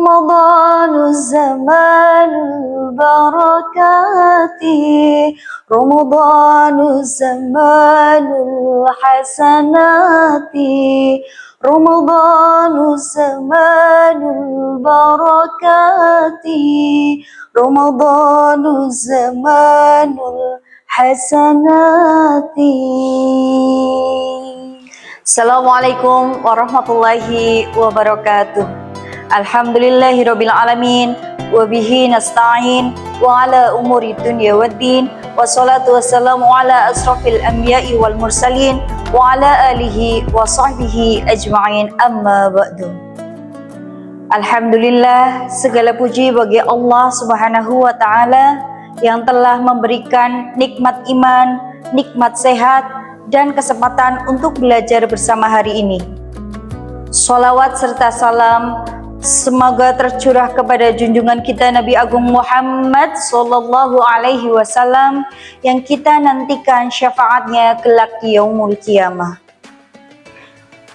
رمضان زمان البركات رمضان زمان الحسنات رمضان زمان البركات رمضان زمان الحسنات. Assalamualaikum warahmatullahi wabarakatuh. Alhamdulillahirabbil alamin wa bihi nasta'in wa ala umuri dunya waddin wassalatu wassalamu ala asrafil anbiya'i wal mursalin wa ala alihi wa sahbihi ajma'in, amma ba'du. Alhamdulillah, segala puji bagi Allah Subhanahu wa taala yang telah memberikan nikmat iman, nikmat sehat dan kesempatan untuk belajar bersama hari ini. Sholawat serta salam semoga tercurah kepada junjungan kita Nabi Agung Muhammad Sallallahu Alaihi Wasallam yang kita nantikan syafaatnya kelak di yaumul qiyamah.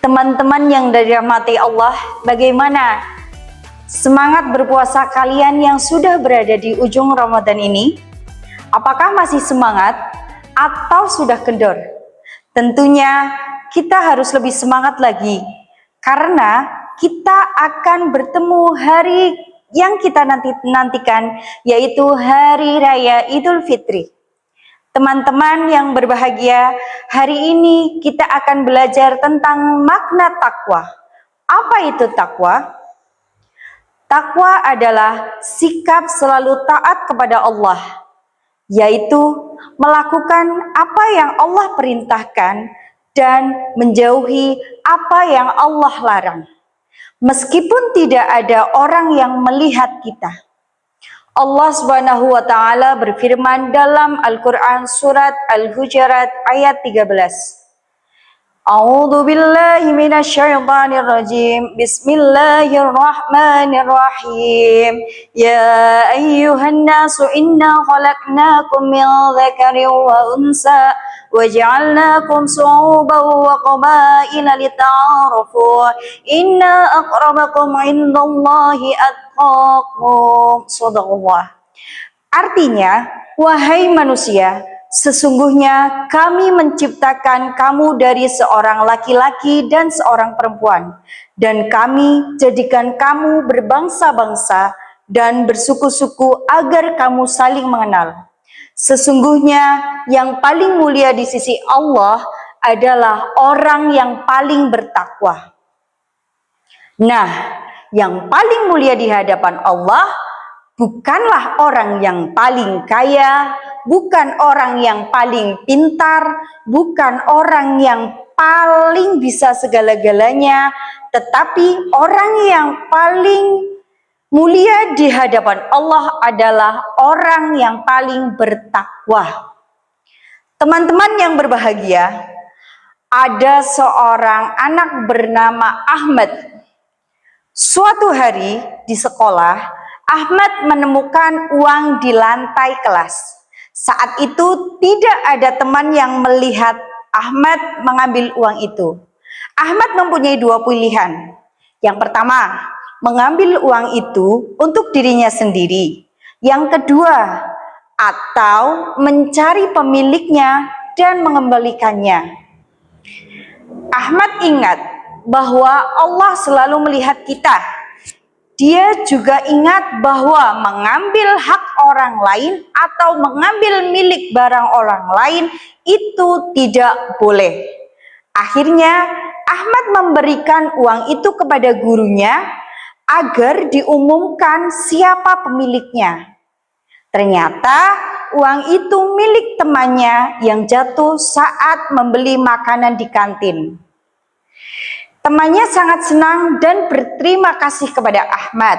Teman-teman yang dirahmati Allah, bagaimana semangat berpuasa kalian yang sudah berada di ujung Ramadan ini? Apakah masih semangat atau sudah kendor? Tentunya kita harus lebih semangat lagi, karena kita akan bertemu hari yang kita nantikan, yaitu Hari Raya Idul Fitri. Teman-teman yang berbahagia, hari ini kita akan belajar tentang makna takwa. Apa itu takwa? Takwa adalah sikap selalu taat kepada Allah, yaitu melakukan apa yang Allah perintahkan dan menjauhi apa yang Allah larang. Meskipun tidak ada orang yang melihat kita. Allah Subhanahu wa taala berfirman dalam Al-Qur'an surat Al-Hujurat ayat 13. A'udzu billahi minasyaitonir rajim. Bismillahirrahmanirrahim. Ya ayyuhan nasu inna khalaqnakum min dzakarin wa unsa wa ja'alnakum syu'uban wa qabaila lita'arafu. Inna akramakum 'indallahi atqakum. Shadaqallah. Artinya, wahai manusia, sesungguhnya kami menciptakan kamu dari seorang laki-laki dan seorang perempuan, dan kami jadikan kamu berbangsa-bangsa dan bersuku-suku agar kamu saling mengenal. Sesungguhnya yang paling mulia di sisi Allah adalah orang yang paling bertakwa. Nah, yang paling mulia di hadapan Allah bukanlah orang yang paling kaya, bukan orang yang paling pintar, bukan orang yang paling bisa segala-galanya, tetapi orang yang paling mulia di hadapan Allah adalah orang yang paling bertakwa. Teman-teman yang berbahagia, ada seorang anak bernama Ahmad. Suatu hari di sekolah, Ahmad menemukan uang di lantai kelas. Saat itu tidak ada teman yang melihat Ahmad mengambil uang itu. Ahmad mempunyai dua pilihan. Yang pertama, mengambil uang itu untuk dirinya sendiri. Yang kedua, atau mencari pemiliknya dan mengembalikannya. Ahmad ingat bahwa Allah selalu melihat kita. Dia juga ingat bahwa mengambil hak orang lain atau mengambil milik barang orang lain itu tidak boleh. Akhirnya Ahmad memberikan uang itu kepada gurunya agar diumumkan siapa pemiliknya. Ternyata uang itu milik temannya yang jatuh saat membeli makanan di kantin. Temannya sangat senang dan berterima kasih kepada Ahmad.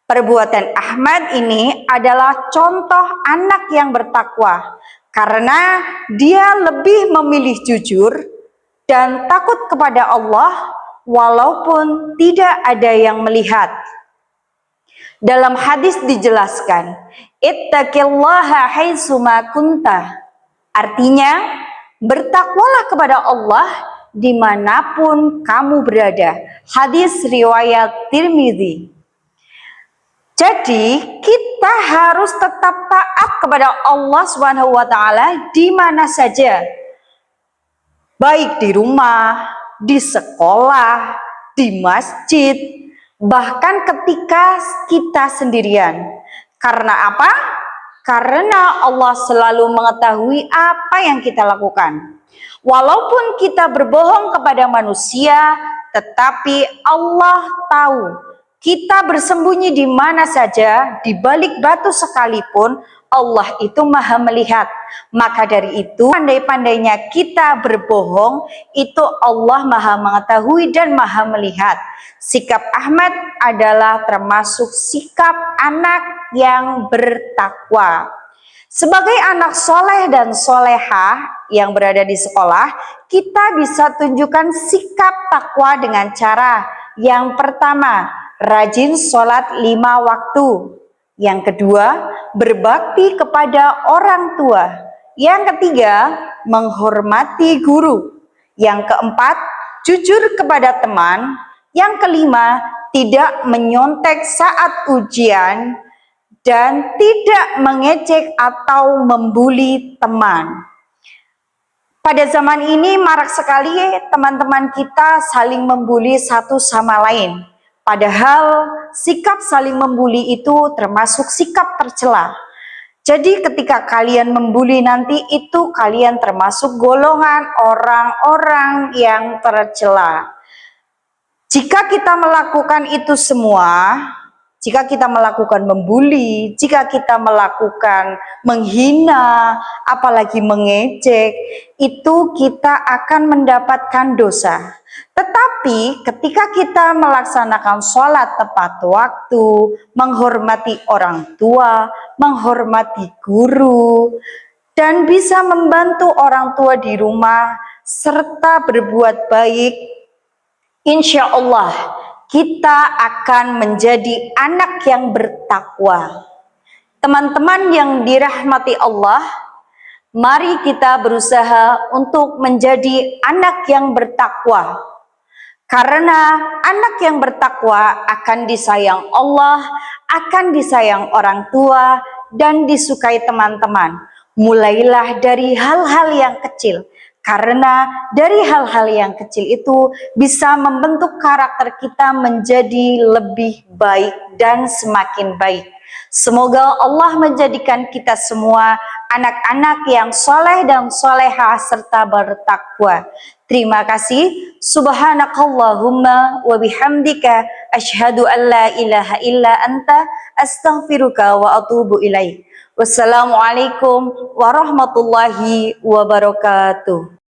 Perbuatan Ahmad ini adalah contoh anak yang bertakwa, karena dia lebih memilih jujur dan takut kepada Allah walaupun tidak ada yang melihat. Dalam hadis dijelaskan, ittaqillaha haitsuma kunta. Artinya, bertakwalah kepada Allah dimanapun kamu berada. Hadis riwayat Tirmidzi. Jadi kita harus tetap taat kepada Allah Subhanahu wa taala di mana saja. Baik di rumah, di sekolah, di masjid, bahkan ketika kita sendirian. Karena apa? Karena Allah selalu mengetahui apa yang kita lakukan. Walaupun kita berbohong kepada manusia, tetapi Allah tahu kita bersembunyi di mana saja, di balik batu sekalipun, Allah itu maha melihat. Maka dari itu, pandai-pandainya kita berbohong, itu Allah maha mengetahui dan maha melihat. Sikap Ahmad adalah termasuk sikap anak yang bertakwa. Sebagai anak soleh dan solehah yang berada di sekolah, kita bisa tunjukkan sikap takwa dengan cara yang pertama, rajin sholat 5 waktu. Yang kedua, berbakti kepada orang tua. Yang ketiga, menghormati guru. Yang keempat, jujur kepada teman. Yang kelima, tidak menyontek saat ujian dan tidak mengejek atau membuli teman. Pada zaman ini marak sekali teman-teman kita saling membuli satu sama lain. Padahal sikap saling membuli itu termasuk sikap tercela. Jadi ketika kalian membuli nanti itu kalian termasuk golongan orang-orang yang tercela. Jika kita melakukan itu semua, jika kita melakukan membuli, jika kita melakukan menghina, apalagi mengejek, itu kita akan mendapatkan dosa. Tetapi ketika kita melaksanakan sholat tepat waktu, menghormati orang tua, menghormati guru, dan bisa membantu orang tua di rumah, serta berbuat baik, insya Allah kita akan menjadi anak yang bertakwa. Teman-teman yang dirahmati Allah, mari kita berusaha untuk menjadi anak yang bertakwa. Karena anak yang bertakwa akan disayang Allah, akan disayang orang tua, dan disukai teman-teman. Mulailah dari hal-hal yang kecil. Karena dari hal-hal yang kecil itu bisa membentuk karakter kita menjadi lebih baik dan semakin baik. Semoga Allah menjadikan kita semua anak-anak yang soleh dan solehah serta bertakwa. Terima kasih. Subhanakallahumma wa bihamdika asyhadu an la ilaha illa anta astaghfiruka wa atubu ilaik. Wassalamualaikum warahmatullahi wabarakatuh.